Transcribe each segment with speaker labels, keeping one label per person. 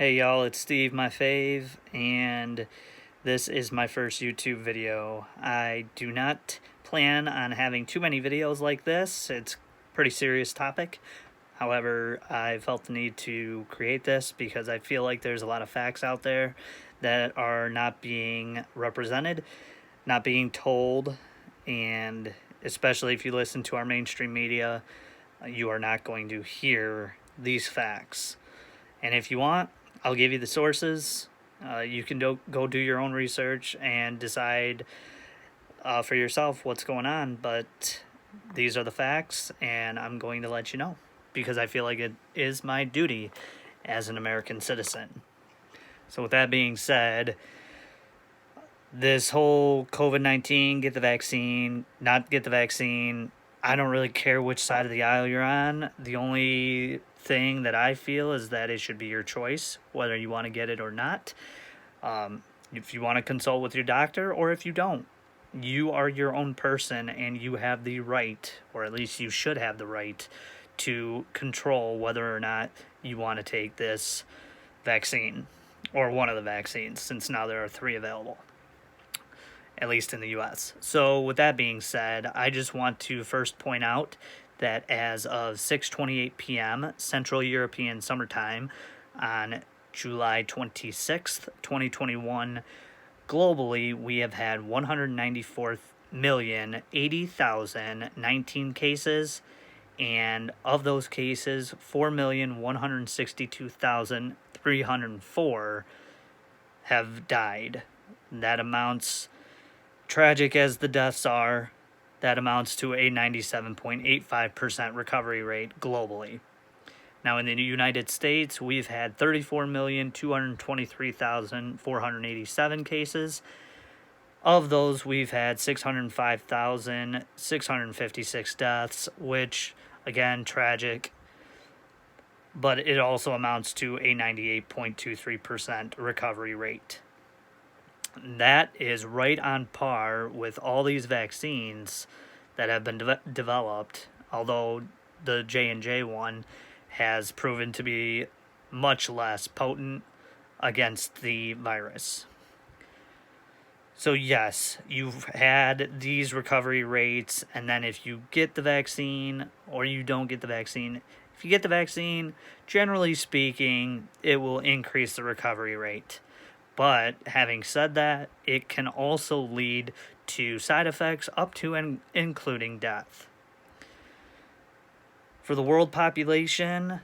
Speaker 1: Hey y'all, it's Steve, my fave, and this is my first YouTube video. I do not plan on having too many videos like this. It's a pretty serious topic. However, I felt the need to create this because I feel like there's a lot of facts out there that are not being represented, not being told, and especially if you listen to our mainstream media, you are not going to hear these facts. And if you want, I'll give you the sources. You can go do your own research and decide for yourself what's going on. But these are the facts, and I'm going to let you know because I feel like it is my duty as an American citizen. So with that being said, this whole COVID-19, get the vaccine, not get the vaccine, I don't really care which side of the aisle you're on. The only thing that I feel is that it should be your choice, whether you want to get it or not. If you want to consult with your doctor or if you don't, you are your own person and you have the right, or at least you should have the right, to control whether or not you want to take this vaccine or one of the vaccines, since now there are 3 available, at least in the US. So with that being said, I just want to first point out that as of 6:28 p.m. Central European Summertime on July 26th, 2021, globally we have had 194,080,019 cases, and of those cases, 4,162,304 have died. That amounts, tragic as the deaths are, that amounts to a 97.85% recovery rate globally. Now, in the United States, we've had 34,223,487 cases. Of those, we've had 605,656 deaths, which, again, tragic, but it also amounts to a 98.23% recovery rate. That is right on par with all these vaccines that have been developed, although the J&J one has proven to be much less potent against the virus. So yes, you've had these recovery rates, and then if you get the vaccine or you don't get the vaccine, if you get the vaccine, generally speaking, it will increase the recovery rate. But having said that, it can also lead to side effects up to and including death. For the world population,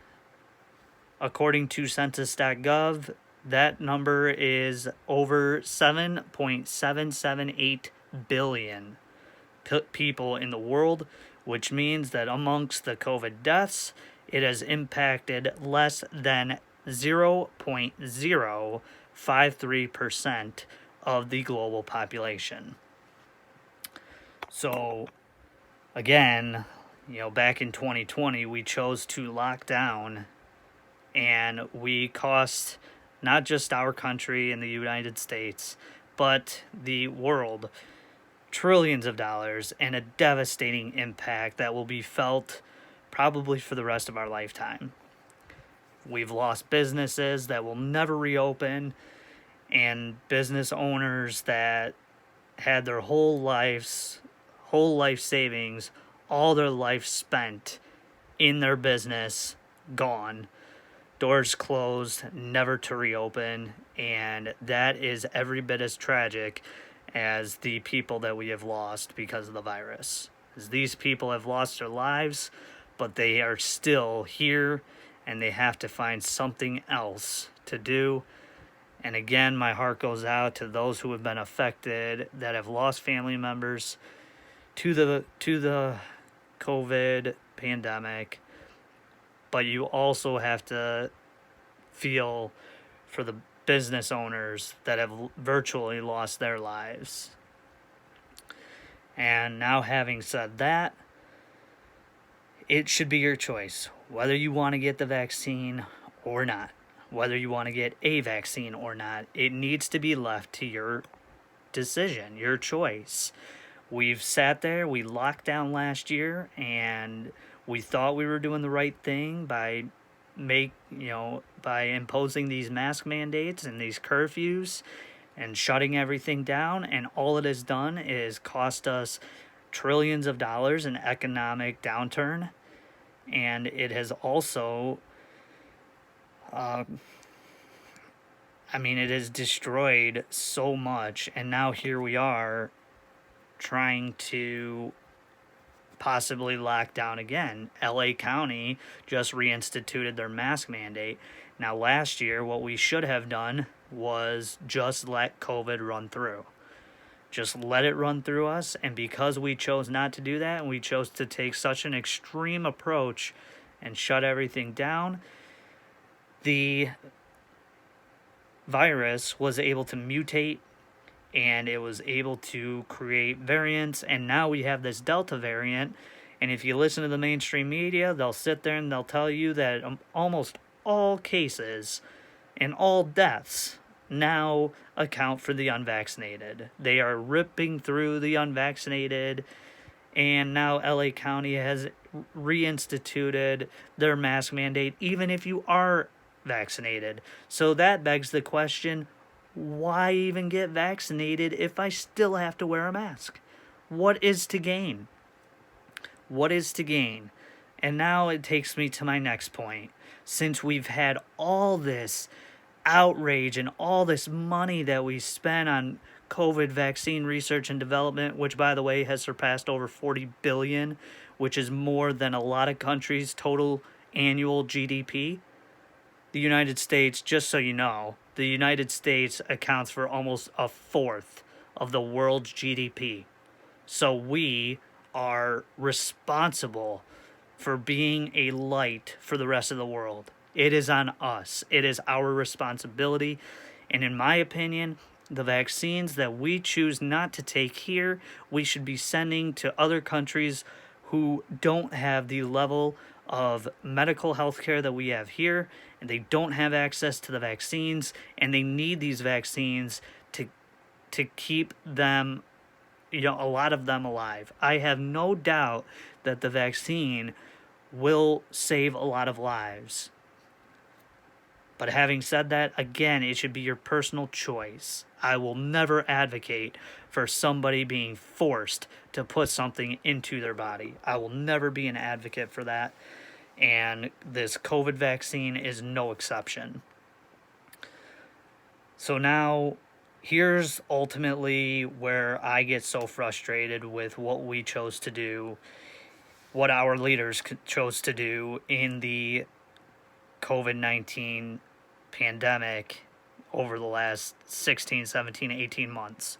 Speaker 1: according to census.gov, that number is over 7.778 billion people in the world, which means that amongst the COVID deaths, it has impacted less than 0.053% of the global population. So, again, back in 2020, we chose to lock down, and we cost not just our country and the United States, but the world trillions of dollars and a devastating impact that will be felt probably for the rest of our lifetime. We've lost businesses that will never reopen, and business owners that had their whole life savings, all their life spent in their business, gone. Doors closed, never to reopen, and that is every bit as tragic as the people that we have lost because of the virus. As these people have lost their lives, but they are still here, and they have to find something else to do. And again, my heart goes out to those who have been affected, that have lost family members to the COVID pandemic. But you also have to feel for the business owners that have virtually lost their lives. And now, having said that, it should be your choice whether you want to get the vaccine or not, whether you want to get a vaccine or not. It needs to be left to your decision, your choice. We've sat there, we locked down last year, and we thought we were doing the right thing by by imposing these mask mandates and these curfews and shutting everything down, and all it has done is cost us trillions of dollars in economic downturn, and it has also it has destroyed so much, and now here we are trying to possibly lock down again. LA County just reinstituted their mask mandate. Now, last year, what we should have done was just let COVID run through. Just let it run through us, and because we chose not to do that, and we chose to take such an extreme approach and shut everything down, the virus was able to mutate, and it was able to create variants, and now we have this Delta variant. And if you listen to the mainstream media, they'll sit there and they'll tell you that almost all cases and all deaths now account for the unvaccinated. They are ripping through the unvaccinated, and now LA County has reinstituted their mask mandate even if you are vaccinated. So that begs the question, why even get vaccinated if I still have to wear a mask? What is to gain? What is to gain? And now it takes me to my next point. Since we've had all this outrage and all this money that we spent on COVID vaccine research and development, which, by the way, has surpassed over $40 billion, which is more than a lot of countries' total annual GDP. The United States, just so you know, the United States accounts for almost a fourth of the world's GDP. So we are responsible for being a light for the rest of the world. It is on us. It is our responsibility. And in my opinion, the vaccines that we choose not to take here, we should be sending to other countries who don't have the level of medical health care that we have here, and they don't have access to the vaccines, and they need these vaccines to keep them, a lot of them alive. I have no doubt that the vaccine will save a lot of lives. But having said that, again, it should be your personal choice. I will never advocate for somebody being forced to put something into their body. I will never be an advocate for that. And this COVID vaccine is no exception. So now, here's ultimately where I get so frustrated with what we chose to do, what our leaders chose to do in the COVID-19 pandemic over the last 16, 17, 18 months.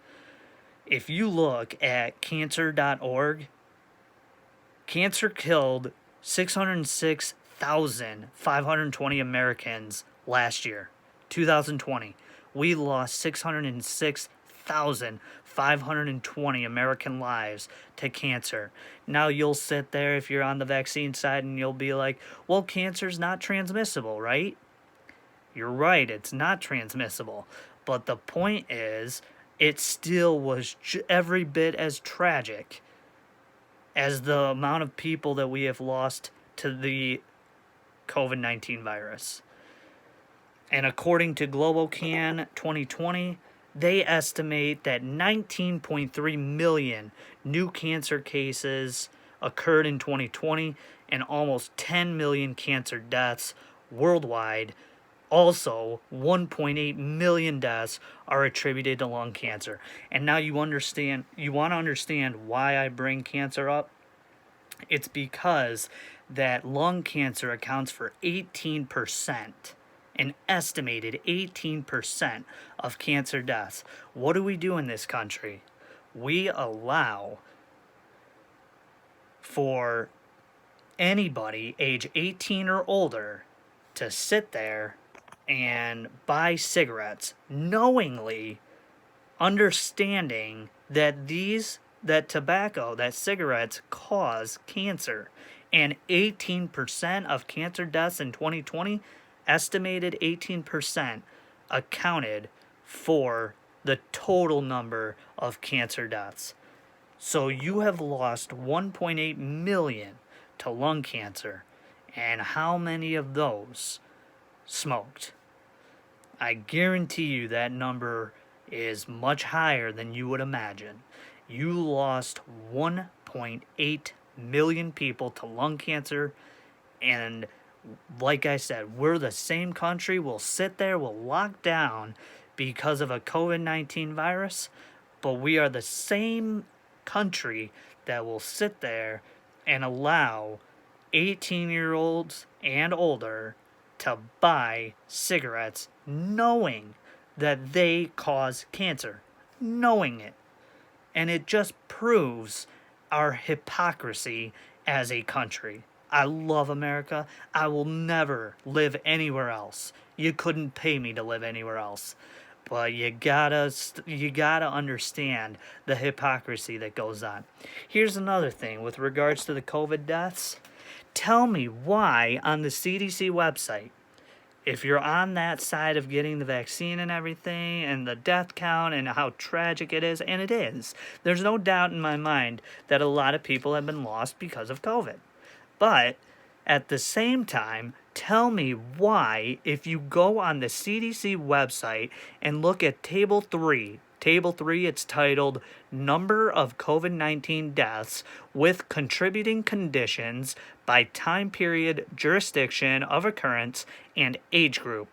Speaker 1: If you look at cancer.org, cancer killed 606,520 Americans last year, 2020. We lost 606,520 American lives to cancer. Now you'll sit there if you're on the vaccine side and you'll be like, well, cancer's not transmissible, right? You're right, it's not transmissible. But the point is, it still was every bit as tragic as the amount of people that we have lost to the COVID-19 virus. And according to GloboCan 2020, they estimate that 19.3 million new cancer cases occurred in 2020 and almost 10 million cancer deaths worldwide. Also, 1.8 million deaths are attributed to lung cancer. And now you want to understand why I bring cancer up? It's because that lung cancer accounts for 18%, an estimated 18% of cancer deaths. What do we do in this country? We allow for anybody age 18 or older to sit there and buy cigarettes, knowingly understanding that cigarettes cause cancer. And 18% of cancer deaths in 2020, estimated 18%, accounted for the total number of cancer deaths. So you have lost 1.8 million to lung cancer. And how many of those smoked? I guarantee you that number is much higher than you would imagine. You lost 1.8 million people to lung cancer, and like I said, we're the same country. We'll sit there, we'll lock down because of a COVID-19 virus, but we are the same country that will sit there and allow 18-year-olds and older to buy cigarettes knowing that they cause cancer, knowing it. And it just proves our hypocrisy as a country. I love America. I will never live anywhere else. You couldn't pay me to live anywhere else. But you gotta understand the hypocrisy that goes on. Here's another thing with regards to the COVID deaths. Tell me why on the CDC website, if you're on that side of getting the vaccine and everything, and the death count and how tragic it is, and it is, there's no doubt in my mind that a lot of people have been lost because of COVID. But at the same time, tell me why, if you go on the CDC website and look at Table 3, it's titled Number of COVID-19 Deaths with Contributing Conditions by Time Period, Jurisdiction of Occurrence, and Age Group.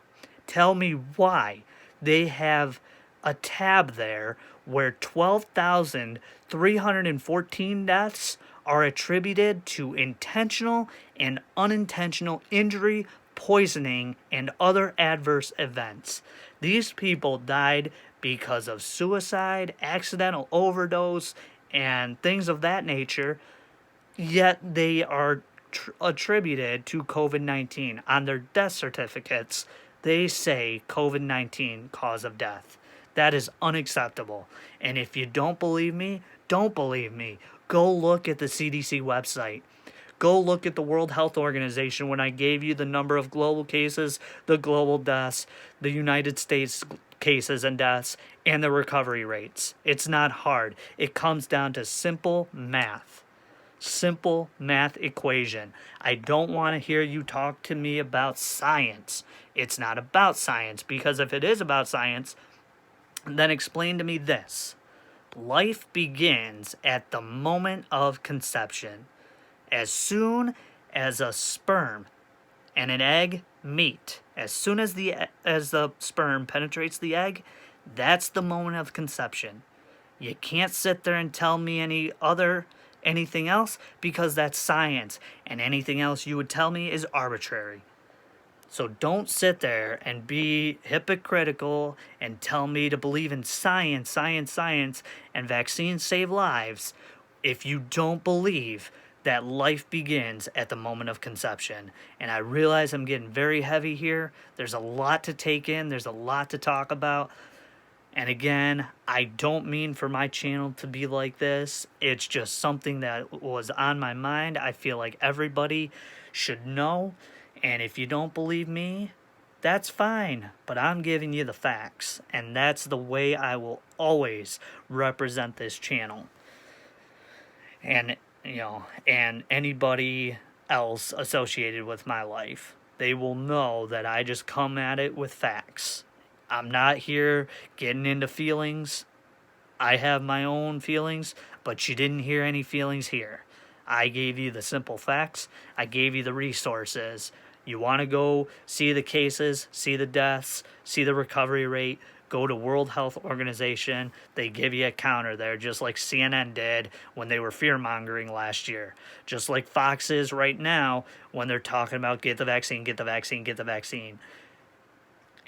Speaker 1: Tell me why they have a tab there where 12,314 deaths are attributed to intentional and unintentional injury, poisoning, and other adverse events. These people died because of suicide, accidental overdose, and things of that nature, yet they are attributed to COVID-19. On their death certificates, they say COVID-19 cause of death. That is unacceptable. And if you don't believe me, don't believe me. Go look at the CDC website. Go look at the World Health Organization when I gave you the number of global cases, the global deaths, the United States cases and deaths, and the recovery rates. It's not hard. It comes down to simple math. Simple math equation. I don't want to hear you talk to me about science. It's not about science, because if it is about science, then explain to me this. Life begins at the moment of conception. As soon as a sperm and an egg meet, as soon as the sperm penetrates the egg, that's the moment of conception. You can't sit there and tell me anything else, because that's science, and anything else you would tell me is arbitrary. So don't sit there and be hypocritical and tell me to believe in science, and vaccines save lives if you don't believe that life begins at the moment of conception. And I realize I'm getting very heavy here. There's a lot to take in. There's a lot to talk about. And again, I don't mean for my channel to be like this. It's just something that was on my mind. I feel like everybody should know. And if you don't believe me, that's fine. But I'm giving you the facts. And that's the way I will always represent this channel. And, and anybody else associated with my life. They will know that I just come at it with facts. I'm not here getting into feelings. I have my own feelings, but you didn't hear any feelings here. I gave you the simple facts. I gave you the resources. You want to go see the cases, see the deaths, see the recovery rate, go to World Health Organization. They give you a counter there, just like CNN did when they were fear-mongering last year. Just like Fox is right now when they're talking about get the vaccine, get the vaccine, get the vaccine.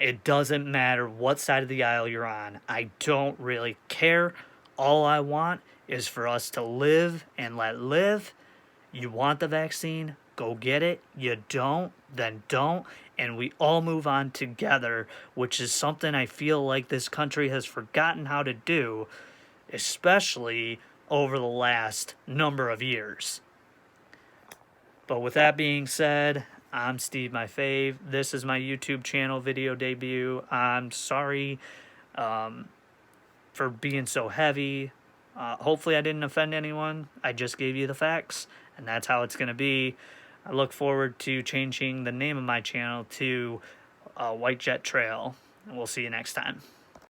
Speaker 1: It doesn't matter what side of the aisle you're on. I don't really care. All I want is for us to live and let live. You want the vaccine? Go get it. You don't? Then don't. And we all move on together, which is something I feel like this country has forgotten how to do, especially over the last number of years. But with that being said, I'm Steve My Fave. This is my YouTube channel video debut. I'm sorry for being so heavy. Hopefully I didn't offend anyone. I just gave you the facts, and that's how it's going to be. I look forward to changing the name of my channel to White Jet Trail. And we'll see you next time.